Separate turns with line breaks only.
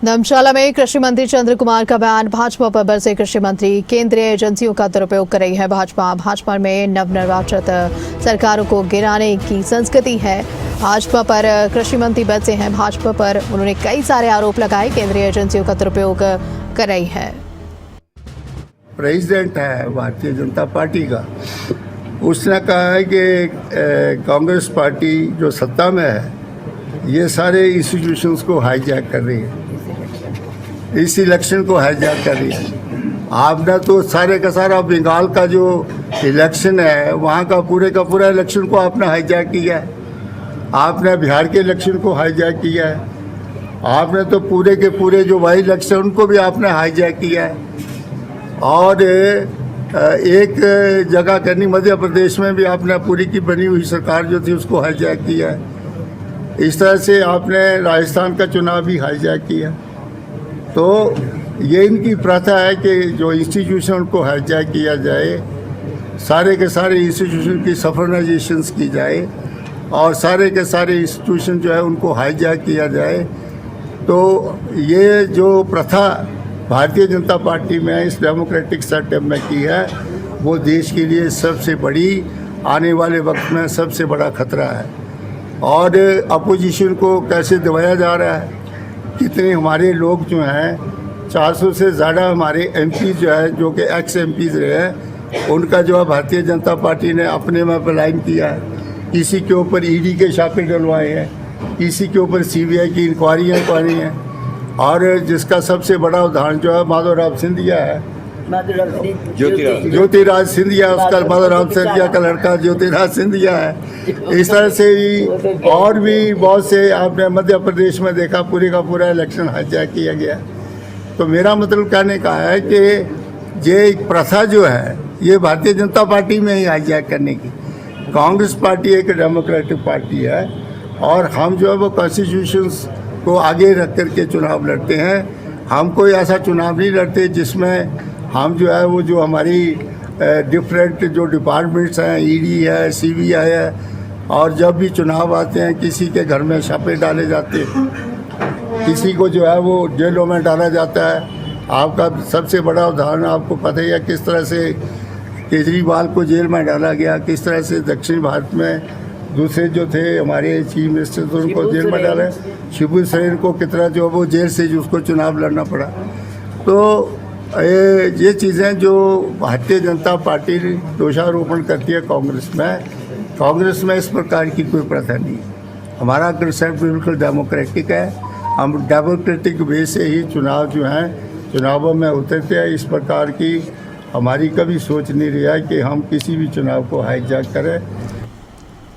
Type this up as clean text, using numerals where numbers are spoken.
धर्मशाला में कृषि मंत्री चंद्र कुमार का बयान, भाजपा पर बरसे कृषि मंत्री, केंद्रीय एजेंसियों का दुरुपयोग कर रही है भाजपा में नवनिर्वाचित सरकारों को गिराने की संस्कृति है। भाजपा पर कृषि मंत्री बरसे हैं भाजपा पर, उन्होंने कई सारे आरोप लगाए, केंद्रीय एजेंसियों का दुरुपयोग कर रही है।
प्रेसिडेंट है भारतीय जनता पार्टी का, उसने कहा है कि कांग्रेस पार्टी जो सत्ता में है ये सारे इंस्टीट्यूशंस को हाईजैक कर रही है, इस इलेक्शन को हाईजैक कर रही है। आपने तो सारे का सारा बंगाल का जो इलेक्शन है वहाँ का पूरा इलेक्शन को आपने हाईजैक किया है, आपने बिहार के इलेक्शन को हाईजैक किया है, आपने तो पूरे के पूरे जो वाई इलेक्शन उनको भी आपने हाईजैक किया है। और एक जगह करनी मध्य प्रदेश में भी आपने पूरी की बनी हुई सरकार जो थी उसको हाईजैक किया है। इस तरह से आपने राजस्थान का चुनाव भी हाईजैक किया। तो ये इनकी प्रथा है कि जो इंस्टीट्यूशन को हाईजैक किया जाए, सारे के सारे इंस्टीट्यूशन की सफरनाइजेशन की जाए और सारे के सारे इंस्टीट्यूशन जो है उनको हाईजैक किया जाए। तो ये जो प्रथा भारतीय जनता पार्टी में इस डेमोक्रेटिक सेटअप में की है वो देश के लिए सबसे बड़ी, आने वाले वक्त में सबसे बड़ा खतरा है। और अपोजिशन को कैसे दबाया जा रहा है, कितने हमारे लोग जो हैं 400 से ज़्यादा हमारे एमपी जो है जो कि एक्स एमपीज रहे हैं, उनका जो है भारतीय जनता पार्टी ने अपने में पलायन किया है। किसी के ऊपर ईडी के छापे डलवाए हैं, किसी के ऊपर सीबीआई की इंक्वायरियाँ करवाई हैं। और जिसका सबसे बड़ा उदाहरण जो है माधवराव सिंधिया है, ज्योतिराज सिंधिया, उसका माधवराव सिंधिया का लड़का ज्योतिराज सिंधिया है। इस तरह से ही और भी बहुत से आपने मध्य प्रदेश में देखा, पूरे का पूरा इलेक्शन हाईजैक किया गया। तो मेरा मतलब कहने का है कि ये एक प्रथा जो है ये भारतीय जनता पार्टी में ही हाईजैक करने की। कांग्रेस पार्टी एक डेमोक्रेटिक पार्टी है और हम जो है वो कॉन्स्टिट्यूशंस को आगे रख करके चुनाव लड़ते हैं। हम कोई ऐसा चुनाव नहीं लड़ते जिसमें हम जो है वो जो हमारी डिफरेंट जो डिपार्टमेंट्स हैं, ईडी है, सीबीआई है, और जब भी चुनाव आते हैं किसी के घर में छापे डाले जाते हैं, किसी को जो है वो जेलों में डाला जाता है। आपका सबसे बड़ा उदाहरण आपको पता ही है किस तरह से केजरीवाल को जेल में डाला गया, किस तरह से दक्षिण भारत में दूसरे जो थे हमारे चीफ मिनिस्टर थे उनको जेल में डाले, शिबू सोरेन को कितना जो वो जेल से जो उसको चुनाव लड़ना पड़ा। तो ये चीज़ें जो भारतीय जनता पार्टी दोषारोपण करती है कांग्रेस में इस प्रकार की कोई प्रथा नहीं है। हमारा कंसेप्ट बिल्कुल डेमोक्रेटिक है, हम डेमोक्रेटिक वे से ही चुनाव जो हैं चुनावों में उतरते हैं। इस प्रकार की हमारी कभी सोच नहीं रही है कि हम किसी भी चुनाव को हाईजैक करें।